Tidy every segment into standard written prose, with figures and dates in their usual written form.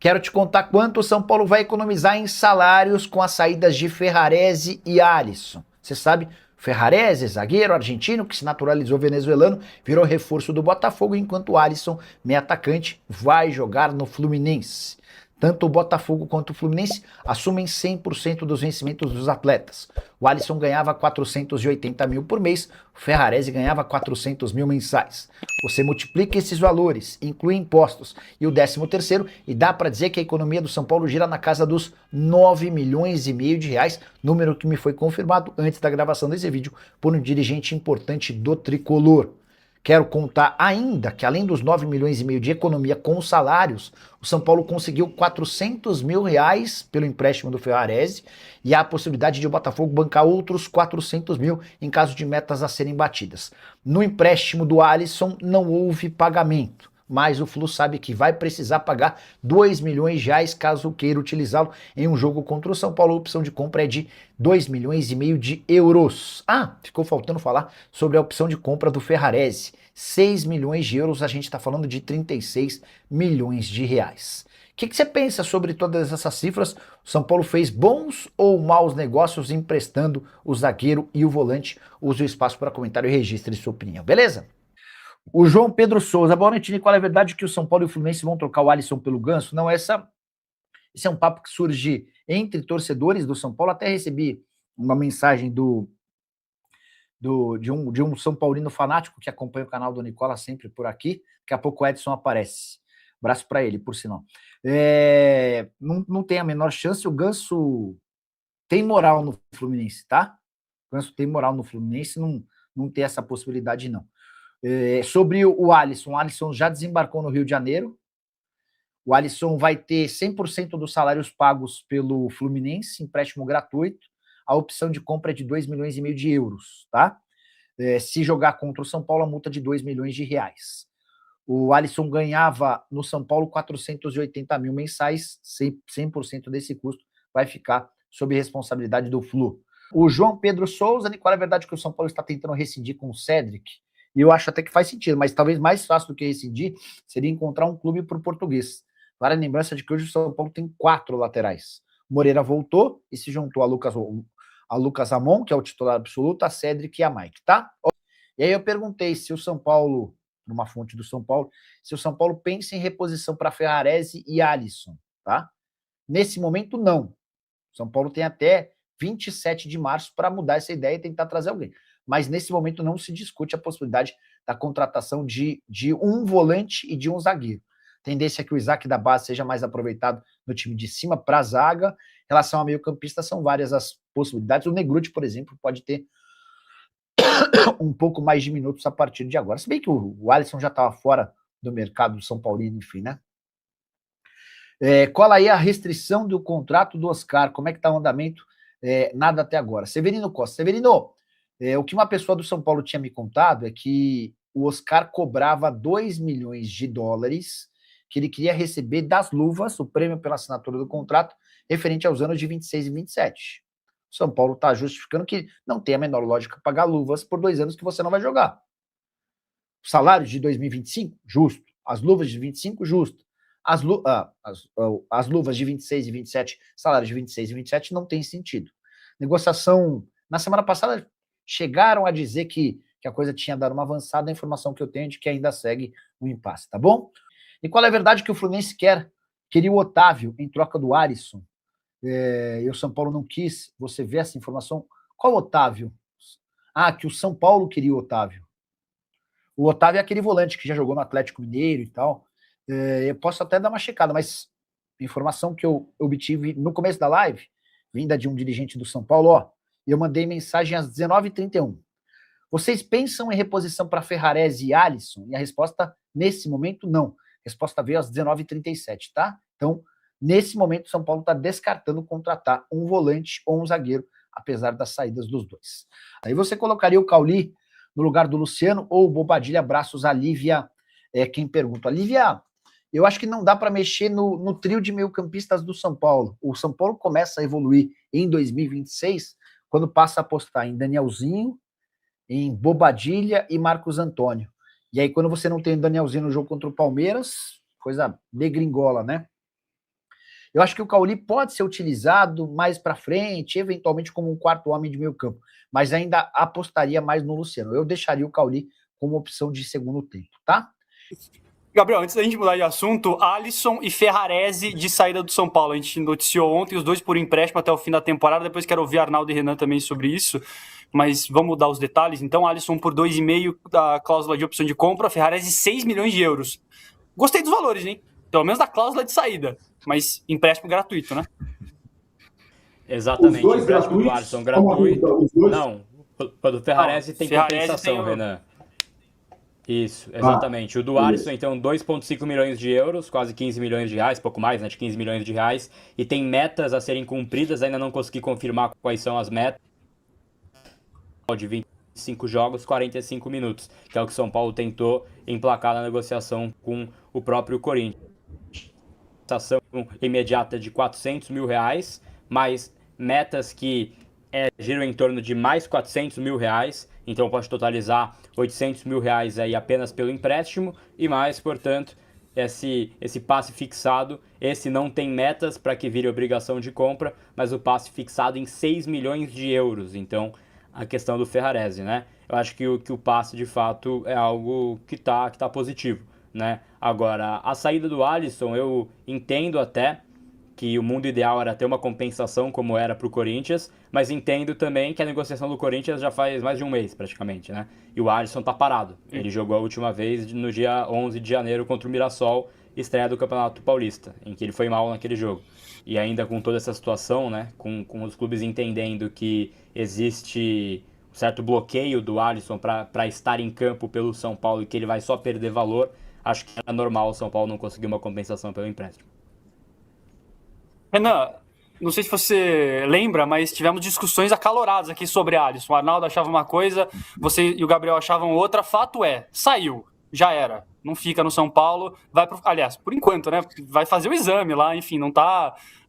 Quero te contar quanto o São Paulo vai economizar em salários com as saídas de Ferrarese e Alisson. Você sabe, Ferrarese, zagueiro argentino que se naturalizou venezuelano, virou reforço do Botafogo, enquanto o Alisson, meio atacante, vai jogar no Fluminense. Tanto o Botafogo quanto o Fluminense assumem 100% dos vencimentos dos atletas. O Alisson ganhava 480 mil por mês, o Ferrarese ganhava 400 mil mensais. Você multiplica esses valores, inclui impostos e o 13º, e dá para dizer que a economia do São Paulo gira na casa dos 9 milhões e meio de reais, número que me foi confirmado antes da gravação desse vídeo por um dirigente importante do Tricolor. Quero contar ainda que, além dos 9 milhões e meio de economia com salários, o São Paulo conseguiu 400 mil reais pelo empréstimo do Ferrarese e há a possibilidade de o Botafogo bancar outros 400 mil em caso de metas a serem batidas. No empréstimo do Alisson não houve pagamento, mas o Flu sabe que vai precisar pagar 2 milhões de reais caso queira utilizá-lo em um jogo contra o São Paulo. A opção de compra é de 2 milhões e meio de euros. Ah, ficou faltando falar sobre a opção de compra do Ferrarese. 6 milhões de euros, a gente está falando de 36 milhões de reais. O que você pensa sobre todas essas cifras? O São Paulo fez bons ou maus negócios emprestando o zagueiro e o volante? Use o espaço para comentário e registre sua opinião, beleza? O João Pedro Souza, boa noite, Nicola. É verdade que o São Paulo e o Fluminense vão trocar o Alisson pelo Ganso? Não, esse é um papo que surge entre torcedores do São Paulo. Até recebi uma mensagem de um São Paulino fanático que acompanha o canal do Nicola sempre por aqui. Daqui a pouco o Edson aparece. Abraço para ele, por sinal. Não tem a menor chance. O Ganso tem moral no Fluminense, tá? O Ganso tem moral no Fluminense, não tem essa possibilidade, não. Sobre o Alisson já desembarcou no Rio de Janeiro. O Alisson vai ter 100% dos salários pagos pelo Fluminense, empréstimo gratuito. A opção de compra é de 2 milhões e meio de euros, tá? Se jogar contra o São Paulo, a multa é de 2 milhões de reais. O Alisson ganhava no São Paulo 480 mil mensais, 100% desse custo vai ficar sob responsabilidade do Flu. O João Pedro Souza, Nicola, é verdade que o São Paulo está tentando rescindir com o Cedric, e eu acho até que faz sentido, mas talvez mais fácil do que rescindir seria encontrar um clube para o português. Vale a lembrança de que hoje o São Paulo tem 4 laterais. O Moreira voltou e se juntou a Lucas Amon, que é o titular absoluto, a Cedric e a Mike, tá? E aí eu perguntei se o São Paulo, numa fonte do São Paulo, se o São Paulo pensa em reposição para Ferrarese e Alisson, tá? Nesse momento, não. O São Paulo tem até 27 de março para mudar essa ideia e tentar trazer alguém. Mas nesse momento não se discute a possibilidade da contratação de um volante e de um zagueiro. A tendência é que o Isaac da base seja mais aproveitado no time de cima para a zaga. Em relação ao meio-campista, são várias as possibilidades. O Negruti, por exemplo, pode ter um pouco mais de minutos a partir de agora. Se bem que o Alisson já estava fora do mercado do São Paulino, enfim, né? Qual aí a restrição do contrato do Oscar? Como é que está o andamento? Nada até agora. Severino Costa. Severino, o que uma pessoa do São Paulo tinha me contado é que o Oscar cobrava 2 milhões de dólares que ele queria receber das luvas, o prêmio pela assinatura do contrato, referente aos anos de 26 e 27. O São Paulo está justificando que não tem a menor lógica pagar luvas por 2 anos que você não vai jogar. O salário de 2025, justo. As luvas de 25, justo. As luvas de 26 e 27, salário de 26 e 27 não tem sentido. Negociação, na semana passada, chegaram a dizer que a coisa tinha dado uma avançada, a informação que eu tenho é de que ainda segue um impasse, tá bom? E qual é a verdade que o Fluminense queria o Otávio em troca do Alisson, e o São Paulo não quis? Você vê essa informação? Qual Otávio? Que o São Paulo queria o Otávio. O Otávio é aquele volante que já jogou no Atlético Mineiro e tal. Eu posso até dar uma checada, mas informação que eu obtive no começo da live, vinda de um dirigente do São Paulo, eu mandei mensagem às 19h31. Vocês pensam em reposição para Ferrarese e Alisson? E a resposta, nesse momento, não. A resposta veio às 19h37, tá? Então, nesse momento, o São Paulo está descartando contratar um volante ou um zagueiro, apesar das saídas dos dois. Aí você colocaria o Cauli no lugar do Luciano ou o Bobadilha? Abraços a Lívia, quem pergunta. Lívia, eu acho que não dá para mexer no trio de meio-campistas do São Paulo. O São Paulo começa a evoluir em 2026 quando passa a apostar em Danielzinho, em Bobadilha e Marcos Antônio. E aí, quando você não tem Danielzinho no jogo contra o Palmeiras, coisa degringola, né? Eu acho que o Cauli pode ser utilizado mais para frente, eventualmente como um quarto homem de meio campo, mas ainda apostaria mais no Luciano. Eu deixaria o Cauli como opção de segundo tempo, tá? Gabriel, antes da gente mudar de assunto, Alisson e Ferrarese de saída do São Paulo. A gente noticiou ontem os dois por empréstimo até o fim da temporada. Depois quero ouvir Arnaldo e Renan também sobre isso. Mas vamos dar os detalhes. Então, Alisson por 2,5 da cláusula de opção de compra, Ferrarese 6 milhões de euros. Gostei dos valores, hein? Pelo menos da cláusula de saída. Mas empréstimo gratuito, né? Exatamente. Os dois empréstimo gratuitos? do Alisson gratuito. Os dois? Não, o do Ferrarese tem Ferrarese compensação, tem o- Renan. Isso, exatamente. O do Alisson, então, 2,5 milhões de euros, quase 15 milhões de reais, pouco mais, né, de 15 milhões de reais, e tem metas a serem cumpridas, ainda não consegui confirmar quais são as metas, de 25 jogos, 45 minutos, que é o que o São Paulo tentou emplacar na negociação com o próprio Corinthians. Compensação imediata de 400 mil reais, mais metas que giram em torno de mais 400 mil reais, então pode totalizar 800 mil reais aí apenas pelo empréstimo e mais, portanto, esse passe fixado, esse não tem metas para que vire obrigação de compra, mas o passe fixado em 6 milhões de euros, então a questão do Ferrarese, né? Eu acho que o passe de fato é algo que tá positivo, né? Agora, a saída do Alisson, eu entendo até que o mundo ideal era ter uma compensação como era para o Corinthians, mas entendo também que a negociação do Corinthians já faz mais de um mês praticamente, né? E o Alisson tá parado. Ele jogou a última vez no dia 11 de janeiro contra o Mirassol, estreia do Campeonato Paulista, em que ele foi mal naquele jogo. E ainda com toda essa situação, né, com os clubes entendendo que existe um certo bloqueio do Alisson para estar em campo pelo São Paulo e que ele vai só perder valor, acho que era normal o São Paulo não conseguir uma compensação pelo empréstimo. Renan, não sei se você lembra, mas tivemos discussões acaloradas aqui sobre Alisson. O Arnaldo achava uma coisa, você e o Gabriel achavam outra. Fato é, saiu, já era. Não fica no São Paulo, aliás, por enquanto, né? Vai fazer o exame lá, enfim,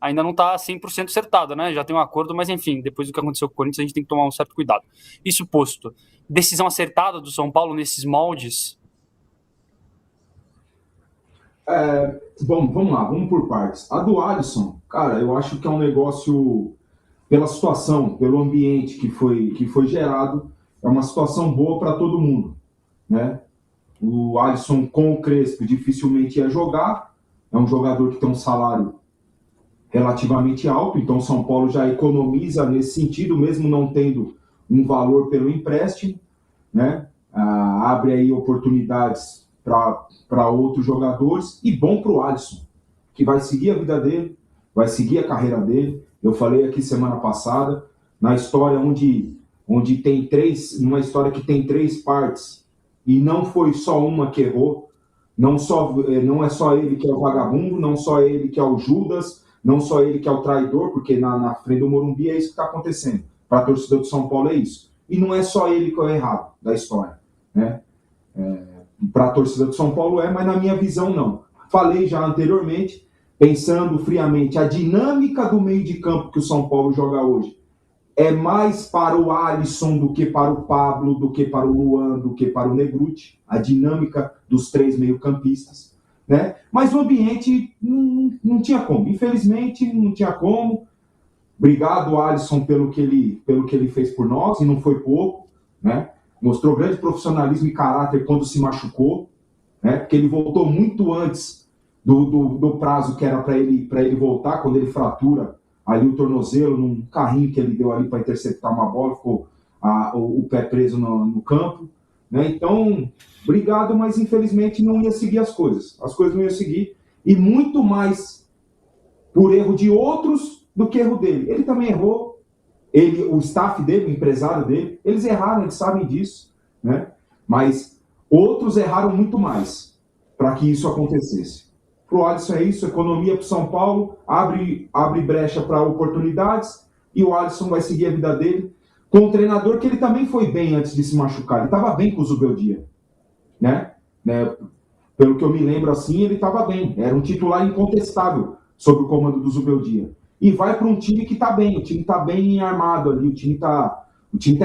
ainda não tá 100% acertado, né? Já tem um acordo, mas enfim, depois do que aconteceu com o Corinthians, a gente tem que tomar um certo cuidado. Isso posto, decisão acertada do São Paulo nesses moldes? Vamos lá, vamos por partes. A do Alisson, cara, eu acho que é um negócio, pela situação, pelo ambiente que foi gerado, é uma situação boa para todo mundo, né? O Alisson com o Crespo dificilmente ia jogar, é um jogador que tem um salário relativamente alto, então o São Paulo já economiza nesse sentido, mesmo não tendo um valor pelo empréstimo, né? Abre aí oportunidades para outros jogadores, e bom para o Alisson, que vai seguir a vida dele, vai seguir a carreira dele. Eu falei aqui semana passada, na história onde tem numa história que tem 3 partes, e não foi só uma que errou, não é só ele que é o vagabundo, não só ele que é o Judas, não só ele que é o traidor, porque na frente do Morumbi é isso que está acontecendo. Para a torcida do São Paulo é isso. E não é só ele que é o errado da história, né? Para a torcida do São Paulo mas na minha visão não. Falei já anteriormente, pensando friamente, a dinâmica do meio de campo que o São Paulo joga hoje é mais para o Alisson do que para o Pablo, do que para o Luan, do que para o Negruti, a dinâmica dos 3 meio-campistas, né? Mas o ambiente não tinha como, infelizmente não tinha como. Obrigado, Alisson, pelo que ele fez por nós, e não foi pouco, né? Mostrou grande profissionalismo e caráter quando se machucou, né? Porque ele voltou muito antes do prazo que era para ele voltar, quando ele fratura ali o tornozelo num carrinho que ele deu ali para interceptar uma bola, ficou o pé preso no campo, né? Então, obrigado, mas infelizmente não ia seguir as coisas não iam seguir, e muito mais por erro de outros do que erro dele. Ele também errou, o staff dele, o empresário dele, eles erraram, eles sabem disso, né? Mas outros erraram muito mais para que isso acontecesse. Para o Alisson é isso, economia para o São Paulo, abre brecha para oportunidades, e o Alisson vai seguir a vida dele com um treinador que ele também foi bem antes de se machucar. Ele estava bem com o Zubeldia, né? Pelo que eu me lembro assim, ele estava bem, era um titular incontestável sob o comando do Zubeldia. E vai para um time que está bem, o time está bem armado ali, o time tá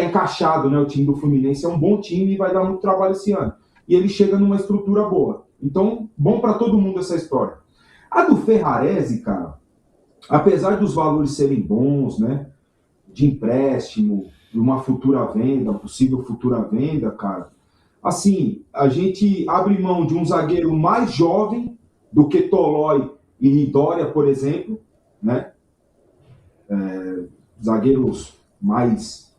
encaixado, né? O time do Fluminense é um bom time e vai dar muito trabalho esse ano. E ele chega numa estrutura boa. Então, bom para todo mundo essa história. A do Ferrarese, cara, apesar dos valores serem bons, né, de empréstimo, de uma futura venda, possível futura venda, cara, assim, a gente abre mão de um zagueiro mais jovem do que Tolói e Dória, por exemplo, né? Zagueiros mais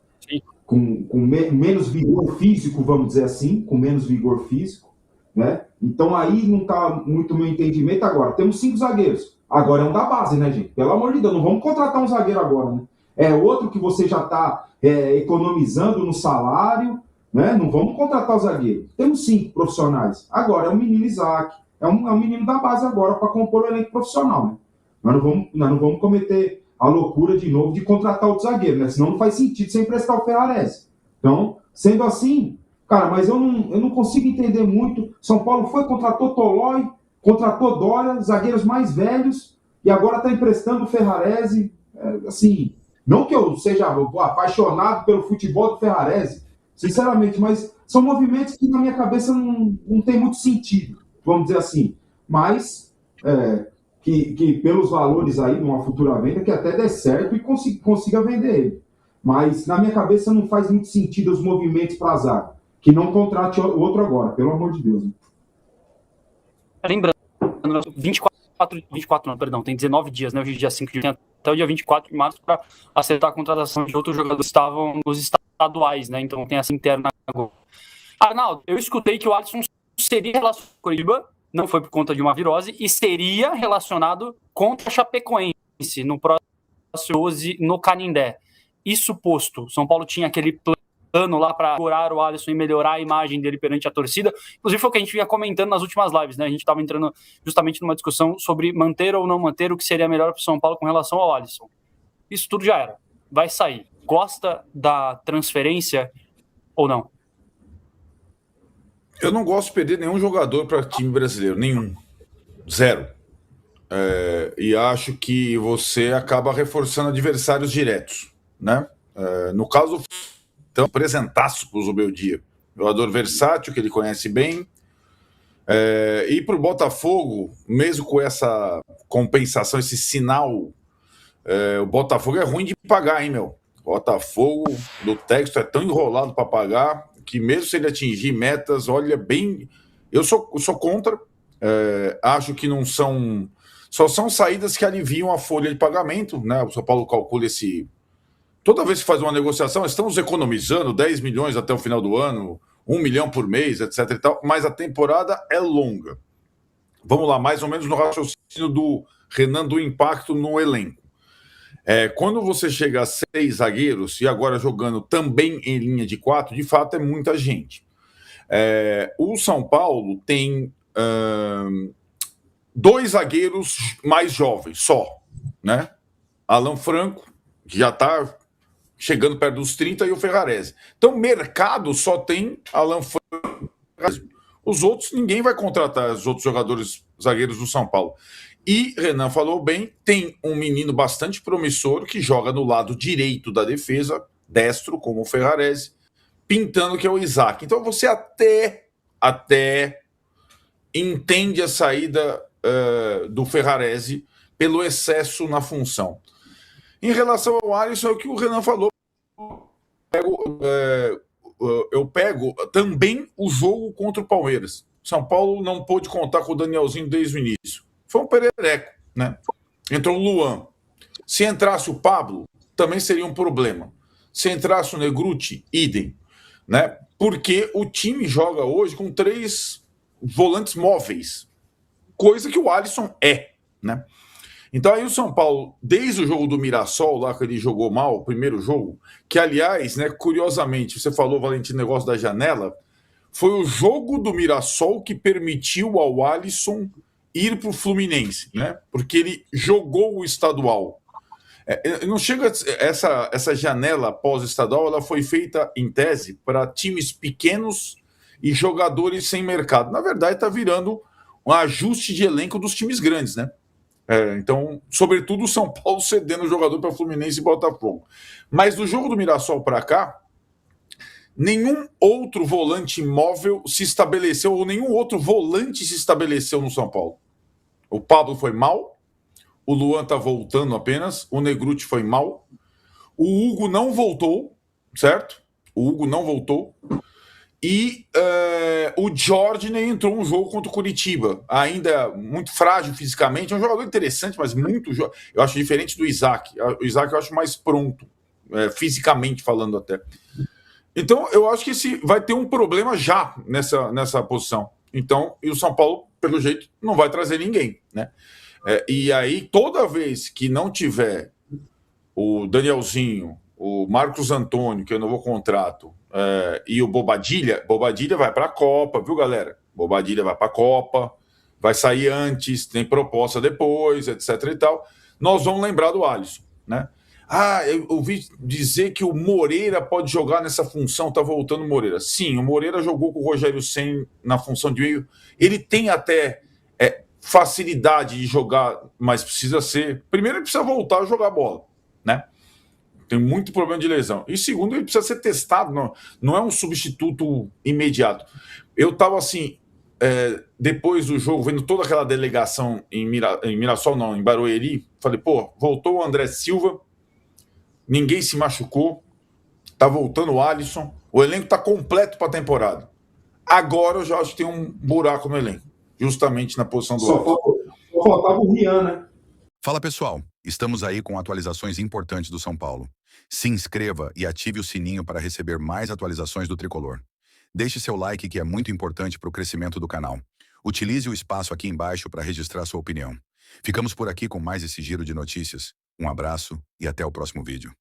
com menos vigor físico, vamos dizer assim, com menos vigor físico, né? Então aí não está muito meu entendimento. Agora, temos 5 zagueiros. Agora é um da base, né, gente? Pelo amor de Deus, não vamos contratar um zagueiro agora, né? É outro que você já está economizando no salário, né? Não vamos contratar o zagueiro. Temos 5 profissionais. Agora é o menino Isaac. É um menino da base agora para compor o elenco profissional, né? Nós não vamos cometer a loucura de novo de contratar outro zagueiro, né? Senão não faz sentido você emprestar o Ferrarese. Então, sendo assim, cara, mas eu não consigo entender muito. São Paulo contratou Tolói, contratou Dória, zagueiros mais velhos, e agora está emprestando o Ferrarese. Assim, não que eu seja apaixonado pelo futebol do Ferrarese, sinceramente, mas são movimentos que na minha cabeça não tem muito sentido, vamos dizer assim. Mas que pelos valores aí, numa futura venda, que até dê certo e consiga vender ele. Mas na minha cabeça não faz muito sentido os movimentos para a zaga. Que não contrate outro agora, pelo amor de Deus. Né? Lembrando, 24 não, perdão, tem 19 dias, né? Hoje é dia 5 de junho, até o dia 24 de março para acertar a contratação de outros jogadores que estavam nos estaduais, né? Então tem essa interna agora. Arnaldo, eu escutei que o Alisson seria relacionado com o Curitiba, não foi por conta de uma virose, e seria relacionado contra a Chapecoense no próximo 12 no Canindé. Isso posto, São Paulo tinha aquele plano lá para curar o Alisson e melhorar a imagem dele perante a torcida. Inclusive foi o que a gente vinha comentando nas últimas lives, né? A gente estava entrando justamente numa discussão sobre manter ou não manter o que seria melhor para o São Paulo com relação ao Alisson. Isso tudo já era. Vai sair. Gosta da transferência ou não? Eu não gosto de perder nenhum jogador para time brasileiro, nenhum. Zero. E acho que você acaba reforçando adversários diretos, né? No caso, então, apresentaço para o Zubeldia. Jogador versátil, que ele conhece bem. E para o Botafogo, mesmo com essa compensação, esse sinal, o Botafogo é ruim de pagar, hein, meu? O Botafogo do texto é tão enrolado para pagar que mesmo se ele atingir metas, olha bem... Eu sou contra. Acho que não são... Só são saídas que aliviam a folha de pagamento, né? O São Paulo calcula esse... Toda vez que faz uma negociação, estamos economizando 10 milhões até o final do ano, 1 milhão por mês, etc. e tal, mas a temporada é longa. Vamos lá, mais ou menos no raciocínio do Renan, do impacto no elenco. Quando você chega a 6 zagueiros, e agora jogando também em linha de 4, de fato é muita gente. O São Paulo tem 2 zagueiros mais jovens, só, né? Alan Franco, que já está chegando perto dos 30, e o Ferrarese. Então, mercado só tem Alan Franco. Os outros, ninguém vai contratar os outros jogadores zagueiros do São Paulo. E, Renan falou bem, tem um menino bastante promissor que joga no lado direito da defesa, destro, como o Ferrarese, pintando que é o Isaac. Então, você até entende a saída do Ferrarese pelo excesso na função. Em relação ao Alisson, é o que o Renan falou. Eu pego também o jogo contra o Palmeiras. São Paulo não pôde contar com o Danielzinho desde o início. Foi um perereco, né? Entrou o Luan. Se entrasse o Pablo, também seria um problema. Se entrasse o Negrutti, idem, né? Porque o time joga hoje com 3 volantes móveis, coisa que o Alisson né? Então aí o São Paulo, desde o jogo do Mirassol, lá que ele jogou mal, o primeiro jogo, que aliás, né, curiosamente, você falou, Valentim, negócio da janela, foi o jogo do Mirassol que permitiu ao Alisson ir para o Fluminense, né? Porque ele jogou o estadual. Não chega essa janela pós-estadual, ela foi feita em tese para times pequenos e jogadores sem mercado. Na verdade, está virando um ajuste de elenco dos times grandes, né? Então, sobretudo o São Paulo cedendo o jogador para Fluminense e Botafogo. Mas do jogo do Mirassol para cá, nenhum outro volante móvel se estabeleceu, ou nenhum outro volante se estabeleceu no São Paulo. O Pablo foi mal, O Luan tá voltando apenas. O Negruti foi mal. O Hugo não voltou, certo? O Hugo não voltou. E o Jorginho entrou um jogo contra o Curitiba. Ainda muito frágil fisicamente. É um jogador interessante, mas muito... Eu acho diferente do Isaac. O Isaac eu acho mais pronto, fisicamente falando até. Então, eu acho que vai ter um problema já nessa posição. Então, e o São Paulo, pelo jeito, não vai trazer ninguém, né? E aí, toda vez que não tiver o Danielzinho, o Marcos Antônio, que renovou o contrato, e o Bobadilha vai para a Copa, viu, galera? Bobadilha vai para a Copa, vai sair antes, tem proposta depois, etc e tal. Nós vamos lembrar do Alisson, né? Eu ouvi dizer que o Moreira pode jogar nessa função, tá voltando o Moreira. Sim, o Moreira jogou com o Rogério Ceni na função de meio. Ele tem até facilidade de jogar, mas precisa ser... Primeiro, ele precisa voltar a jogar bola, né? Tem muito problema de lesão. E segundo, ele precisa ser testado, não é um substituto imediato. Eu tava assim, depois do jogo, vendo toda aquela delegação em Mirassol, não, em Barueri, falei, pô, voltou o André Silva, ninguém se machucou, tá voltando o Alisson, o elenco tá completo para a temporada. Agora eu já acho que tem um buraco no elenco, justamente na posição do Alisson. Só faltava o Rian, né? Fala pessoal, estamos aí com atualizações importantes do São Paulo. Se inscreva e ative o sininho para receber mais atualizações do Tricolor. Deixe seu like, que é muito importante para o crescimento do canal. Utilize o espaço aqui embaixo para registrar sua opinião. Ficamos por aqui com mais esse giro de notícias. Um abraço e até o próximo vídeo.